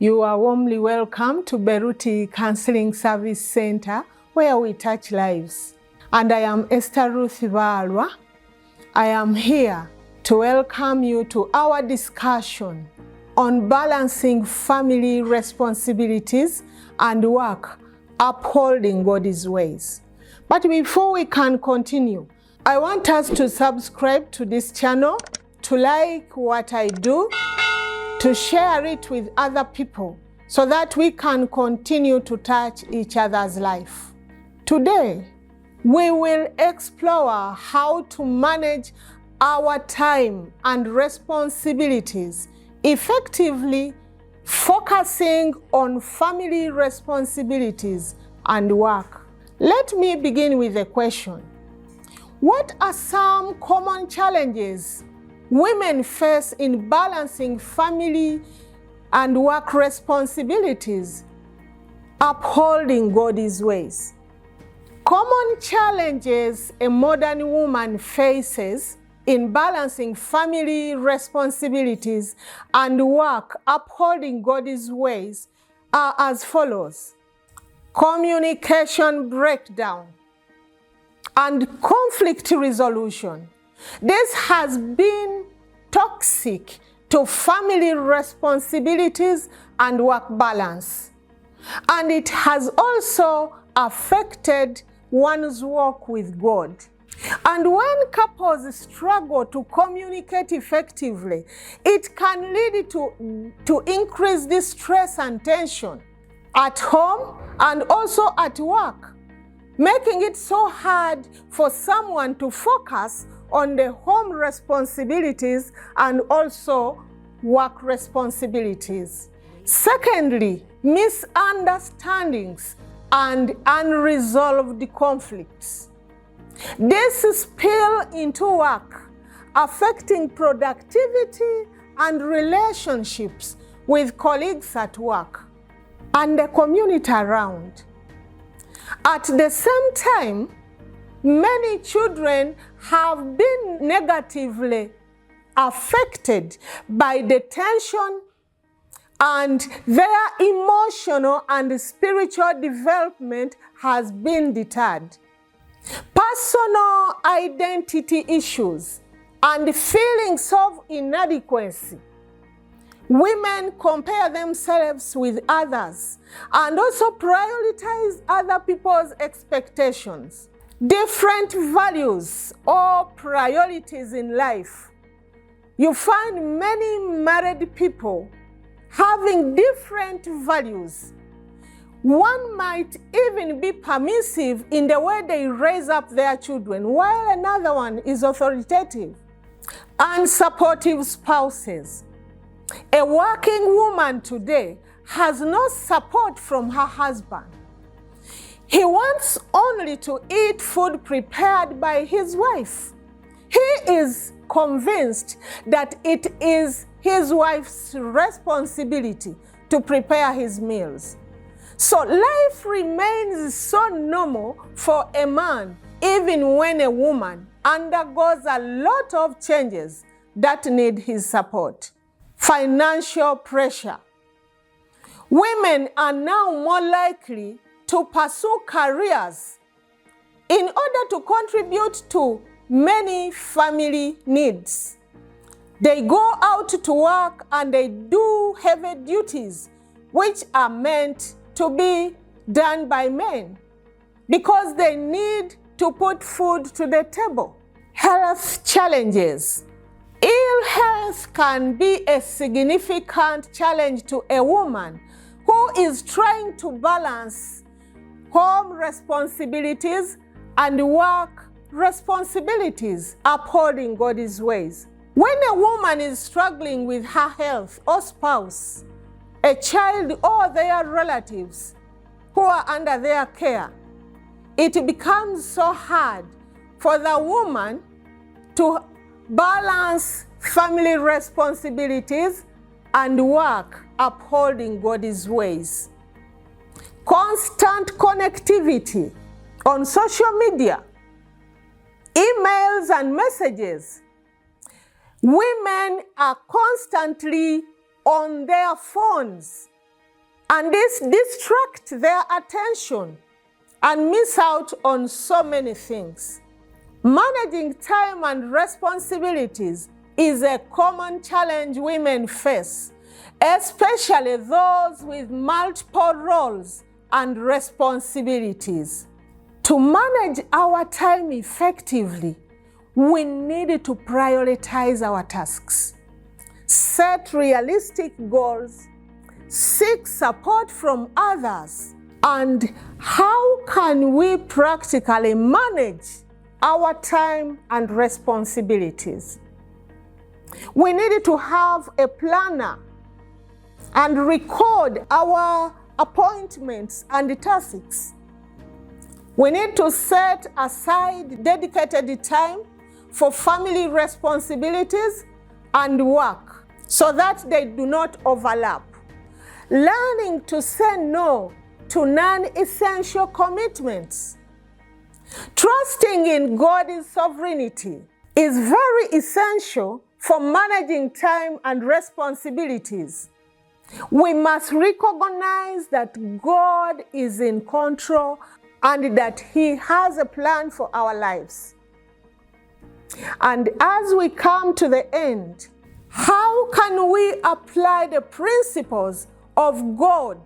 You are warmly welcome to Berut Counselling Service Center, where we touch lives. And I am Esther Ruth Balwa. I am here to welcome you to our discussion on balancing family responsibilities and work, upholding God's ways. But before we can continue, I want us to subscribe to this channel, to like what I do, to share it with other people so that we can continue to touch each other's life. Today, we will explore how to manage our time and responsibilities effectively, focusing on family responsibilities and work. Let me begin with a question. What are some common challenges women face in balancing family and work responsibilities, upholding God's ways? Common challenges a modern woman faces in balancing family responsibilities and work, upholding God's ways, are as follows: communication breakdown and conflict resolution. This has been toxic to family responsibilities and work balance, and it has also affected one's walk with God. And when couples struggle to communicate effectively, it can lead to increased stress and tension at home and also at work, making it so hard for someone to focus on the home responsibilities and also work responsibilities. Secondly, misunderstandings and unresolved conflicts. This spill into work, affecting productivity and relationships with colleagues at work and the community around. At the same time, many children have been negatively affected by the tension, and their emotional and spiritual development has been deterred. Personal identity issues and feelings of inadequacy. Women compare themselves with others and also prioritize other people's expectations. Different values or priorities in life. You find many married people having different values. One might even be permissive in the way they raise up their children, while another one is authoritative. Unsupportive spouses. A working woman today has no support from her husband. He wants only to eat food prepared by his wife. He is convinced that it is his wife's responsibility to prepare his meals. So life remains so normal for a man, even when a woman undergoes a lot of changes that need his support. Financial pressure. Women are now more likely to pursue careers in order to contribute to many family needs. They go out to work and they do heavy duties which are meant to be done by men because they need to put food to the table. Health challenges. Ill health can be a significant challenge to a woman who is trying to balance home responsibilities and work responsibilities, upholding God's ways. When a woman is struggling with her health or spouse, a child or their relatives who are under their care, it becomes so hard for the woman to balance family responsibilities and work, upholding God's ways. Constant connectivity on social media, emails and messages. Women are constantly on their phones And this distracts their attention and miss out on so many things. Managing time and responsibilities is a common challenge women face, especially those with multiple roles and responsibilities. To manage our time effectively, we need to prioritize our tasks, set realistic goals, seek support from others, and how can we practically manage our time and responsibilities? We need to have a planner and record our appointments and tasks. We need to set aside dedicated time for family responsibilities and work so that they do not overlap. Learning to say no to non-essential commitments. Trusting in God's sovereignty is very essential for managing time and responsibilities. We must recognize that God is in control and that He has a plan for our lives. And as we come to the end, how can we apply the principles of God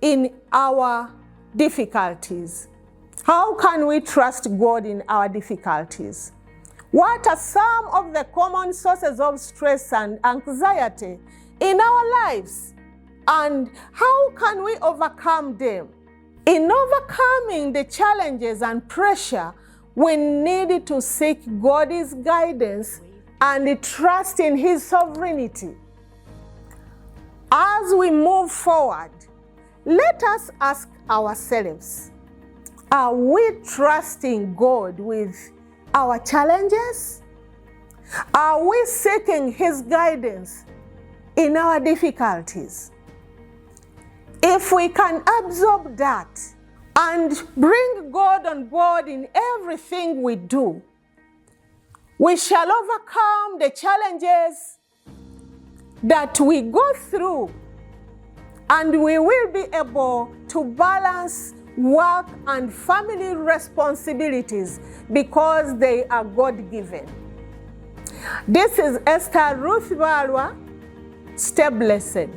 in our difficulties? How can we trust God in our difficulties? What are some of the common sources of stress and anxiety in our lives? And how can we overcome them? In overcoming the challenges and pressure, we need to seek God's guidance and trust in His sovereignty. As we move forward, let us ask ourselves, are we trusting God with our challenges? Are we seeking His guidance in our difficulties? If we can absorb that and bring God on board in everything we do, we shall overcome the challenges that we go through, and we will be able to balance work and family responsibilities because they are God-given. This is Esther Ruth Balwa. Stay blessed.